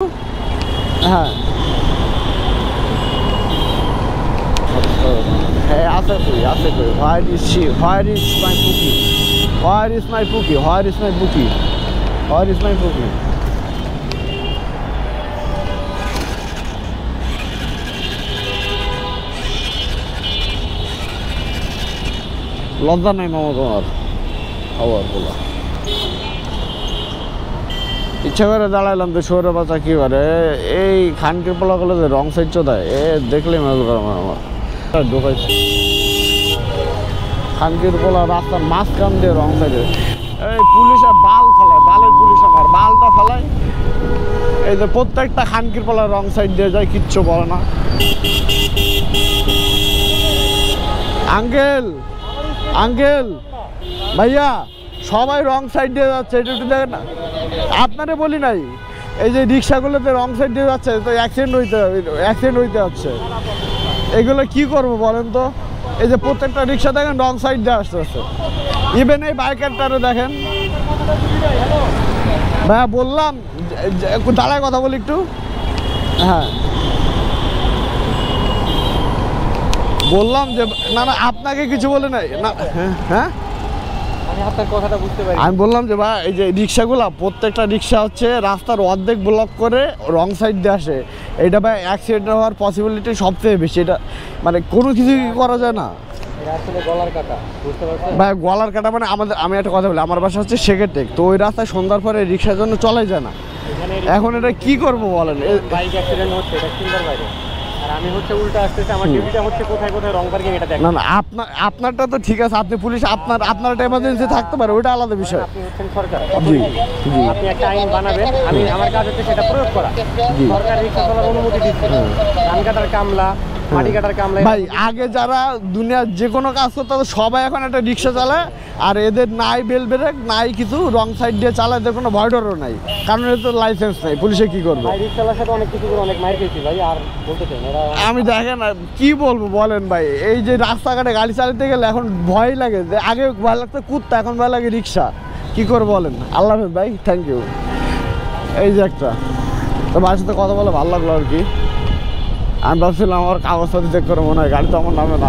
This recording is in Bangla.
হ্যাঁ হ্যাঁ আছে কই আছে কই where is she where is my বুকি হোয়ার ইজ মাই বুকি হোয়ার ইজ মাই বুকি হোয়ার ইজ মাই বুকি লজ্জা নাই মামা তোমার আবার বলা ইচ্ছা করে দাঁড়াইলাম তো শহরে বাচ্চা কি করে এই খানকির পোলা গুলো যে রং সাইড চোদায় এ দেখলেই মেল করে আমার ঢোকাইছে খানকির পোলা রাস্তার মাঝখান দিয়ে রং সাইডে এই পুলিশে বাল ফেলায় বালের পুলিশ আমার বালটা ফেলায় এই যে প্রত্যেকটা খানকির পোলা রং সাইড দিয়ে যায় কিচ্ছু বলে না আঙ্কেল আঙ্কেল ভাইয়া সবাই রং সাইড দিয়ে যাচ্ছে এটা একটু দেখেন না আপনারে বলি নাই এই যে রিক্সাগুলোতে রং সাইড দিয়ে যাচ্ছে তো অ্যাক্সিডেন্ট হইতে যাচ্ছে এগুলো কি করব বলেন তো এই যে প্রত্যেকটা রিক্সা দেখেন রং সাইড দিয়ে আসতেছে ইভেন এই বাইকারটারও দেখেন ভাইয়া বললাম দাঁড়ায় কথা বলি একটু হ্যাঁ বললাম যে না না আপনাকে কিছু বলে নাই না হ্যাঁ আমি বললাম যে ভাই এই যে রিক্সাগুলা প্রত্যেকটা রিক্সা হচ্ছে রাস্তার অর্ধেক ব্লক করে রং সাইড দিয়ে আসে এটা ভাই অ্যাক্সিডেন্ট হওয়ার পসিবিলিটি সবথেকে বেশি এটা মানে কোনো কিছু করা যায় না ভাই গলার কাটা মানে আমি একটা কথা বলি আমার বাসা হচ্ছে সেকেটেক তো ওই রাস্তায় সন্ধ্যার পরে রিক্সার জন্য চলাই যায় না এখন এটা কি করবো বলেন বাইক অ্যাক্সিডেন্ট হচ্ছে এটা চিন্তার বাইরে আর আমি হচ্ছে উল্টা আসতেছে আমার ডিউটিটা হচ্ছে কোথায় কোথায় রং পার্কিং এটা দেখেন না না আপনারটা তো ঠিক আছে আপনি পুলিশ আপনার একটা এমার্জেন্সি থাকতে পারে ওটা আলাদা বিষয় আপনি হচ্ছেন সরকার জি জি আপনি একটা আইন বানাবেন আমি আমার কাজ হচ্ছে সেটা প্রয়োগ করা সরকার রিক্সা চলার অনুমতি দিচ্ছে ধান কাটার কামলা মাটি কাটার কামলা ভাই আগে যারা দুনিয়ার যে কোনো কাজ করতো সবাই এখন একটা রিক্সা চালায় আর এদের নাই বেল ব্রেক নাই কিছু রং সাইড দিয়ে চালায় এদের কোনো ভয় ডরও নাই কারণ এদের তো লাইসেন্স নাই পুলিশে কি করবে রিক্সা চালার সাথে অনেক কিছু করে অনেক মাইর খেয়েছি ভাই আর বলতে চাই না আমি দেখেন কি বলবো বলেন ভাই এই যে রাস্তাঘাটে গাড়ি চালাতে গেলে এখন ভয় লাগে আগে ভয় লাগতো কুত্তা এখন ভয় লাগে রিক্সা কি করে বলেন আল্লাহ হাফেজ ভাই থ্যাংক ইউ এই যে একটা তো ভাইয়ের সাথে কথা বলে ভালো লাগলো আর কি আমি ভাবছিলাম আমার কাগজপত্র চেক করে মনে হয় গাড়ি তো আমার নামে না